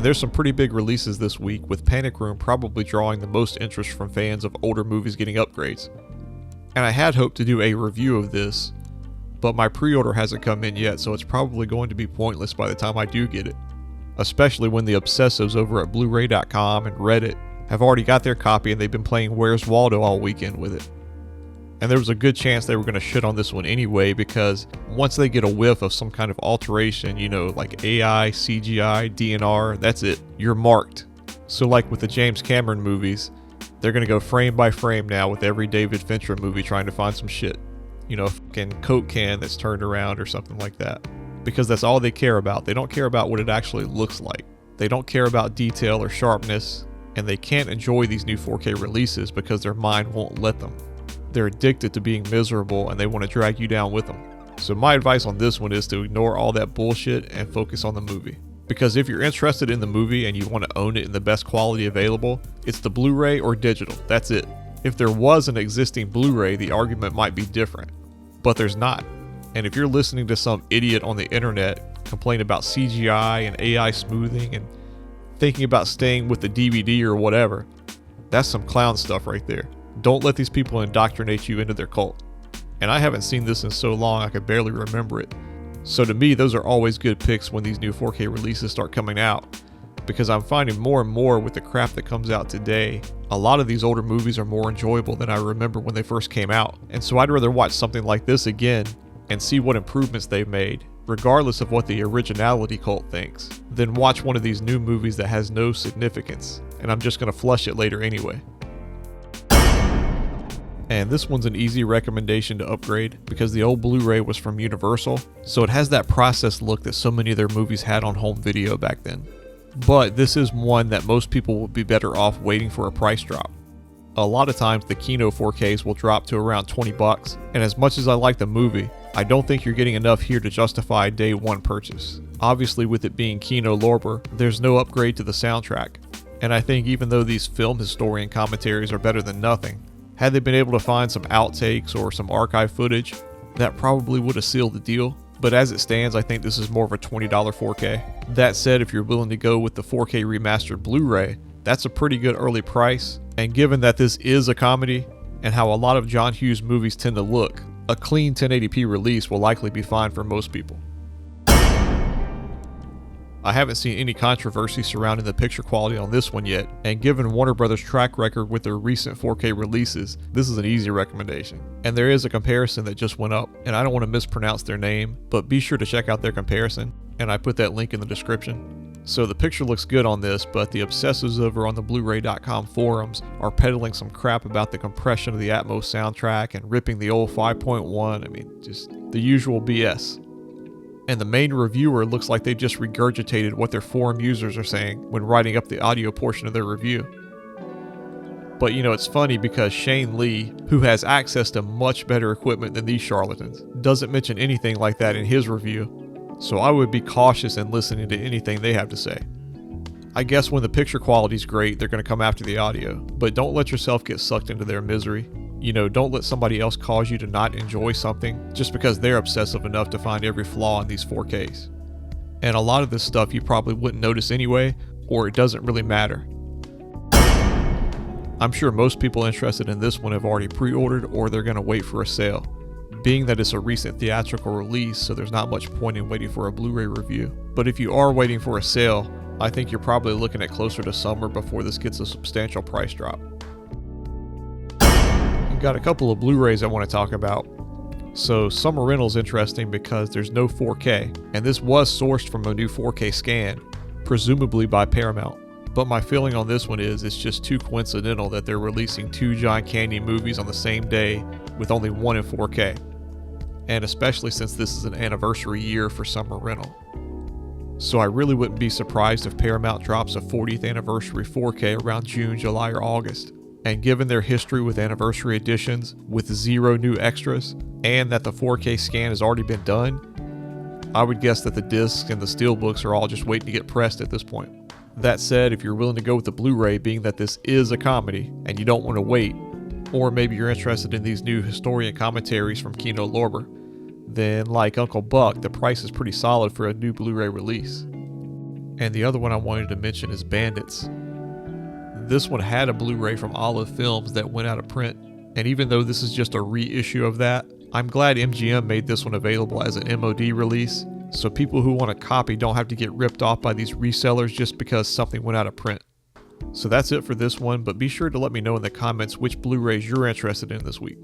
there's some pretty big releases this week, with Panic Room probably drawing the most interest from fans of older movies getting upgrades. And I had hoped to do a review of this, but my pre-order hasn't come in yet, so it's probably going to be pointless by the time I do get it. Especially when the obsessives over at blu-ray.com and Reddit have already got their copy and they've been playing Where's Waldo all weekend with it. And there was a good chance they were going to shit on this one anyway, because once they get a whiff of some kind of alteration, like AI, CGI, DNR, that's it. You're marked. So like with the James Cameron movies, they're going to go frame by frame now with every David Fincher movie trying to find some shit. A fucking Coke can that's turned around or something like that. Because that's all they care about. They don't care about what it actually looks like. They don't care about detail or sharpness, and they can't enjoy these new 4K releases because their mind won't let them. They're addicted to being miserable and they want to drag you down with them. So my advice on this one is to ignore all that bullshit and focus on the movie. Because if you're interested in the movie and you want to own it in the best quality available, it's the Blu-ray or digital. That's it. If there was an existing Blu-ray, the argument might be different. But there's not. And if you're listening to some idiot on the internet complain about CGI and AI smoothing and thinking about staying with the DVD or whatever, that's some clown stuff right there. Don't let these people indoctrinate you into their cult. And I haven't seen this in so long I could barely remember it. So to me, those are always good picks when these new 4K releases start coming out, because I'm finding more and more with the crap that comes out today, a lot of these older movies are more enjoyable than I remember when they first came out. And so I'd rather watch something like this again and see what improvements they've made, regardless of what the originality cult thinks, than watch one of these new movies that has no significance, and I'm just going to flush it later anyway. And this one's an easy recommendation to upgrade because the old Blu-ray was from Universal, so it has that processed look that so many of their movies had on home video back then. But this is one that most people would be better off waiting for a price drop. A lot of times the Kino 4Ks will drop to around $20, and as much as I like the movie, I don't think you're getting enough here to justify a day one purchase. Obviously, with it being Kino Lorber, there's no upgrade to the soundtrack. And I think even though these film historian commentaries are better than nothing, had they been able to find some outtakes or some archive footage, that probably would have sealed the deal. But as it stands, I think this is more of a $20 4K. That said, if you're willing to go with the 4K remastered Blu-ray, that's a pretty good early price. And given that this is a comedy, and how a lot of John Hughes movies tend to look, a clean 1080p release will likely be fine for most people. I haven't seen any controversy surrounding the picture quality on this one yet, and given Warner Brothers' track record with their recent 4K releases, this is an easy recommendation. And there is a comparison that just went up, and I don't want to mispronounce their name, but be sure to check out their comparison, and I put that link in the description. So the picture looks good on this, but the obsessives over on the blu-ray.com forums are peddling some crap about the compression of the Atmos soundtrack and ripping the old 5.1, just the usual BS. And the main reviewer looks like they just regurgitated what their forum users are saying when writing up the audio portion of their review. But it's funny because Shane Lee, who has access to much better equipment than these charlatans, doesn't mention anything like that in his review, so I would be cautious in listening to anything they have to say. I guess when the picture quality's great, they're going to come after the audio, but don't let yourself get sucked into their misery. Don't let somebody else cause you to not enjoy something just because they're obsessive enough to find every flaw in these 4Ks. And a lot of this stuff you probably wouldn't notice anyway, or it doesn't really matter. I'm sure most people interested in this one have already pre-ordered or they're going to wait for a sale, being that it's a recent theatrical release, so there's not much point in waiting for a Blu-ray review. But if you are waiting for a sale, I think you're probably looking at closer to summer before this gets a substantial price drop. Got a couple of Blu-rays I want to talk about. So Summer Rental's interesting because there's no 4K, and this was sourced from a new 4K scan, presumably by Paramount. But my feeling on this one is it's just too coincidental that they're releasing two John Candy movies on the same day with only one in 4K. And especially since this is an anniversary year for Summer Rental. So I really wouldn't be surprised if Paramount drops a 40th anniversary 4K around June, July, or August. And given their history with anniversary editions with 0 new extras, and that the 4K scan has already been done, I would guess that the discs and the steelbooks are all just waiting to get pressed at this point. That said, if you're willing to go with the Blu-ray, being that this is a comedy and you don't want to wait, or maybe you're interested in these new historian commentaries from Kino Lorber, then like Uncle Buck, the price is pretty solid for a new Blu-ray release. And the other one I wanted to mention is Bandits. This one had a Blu-ray from Olive Films that went out of print, and even though this is just a reissue of that, I'm glad MGM made this one available as an MOD release, so people who want a copy don't have to get ripped off by these resellers just because something went out of print. So that's it for this one, but be sure to let me know in the comments which Blu-rays you're interested in this week.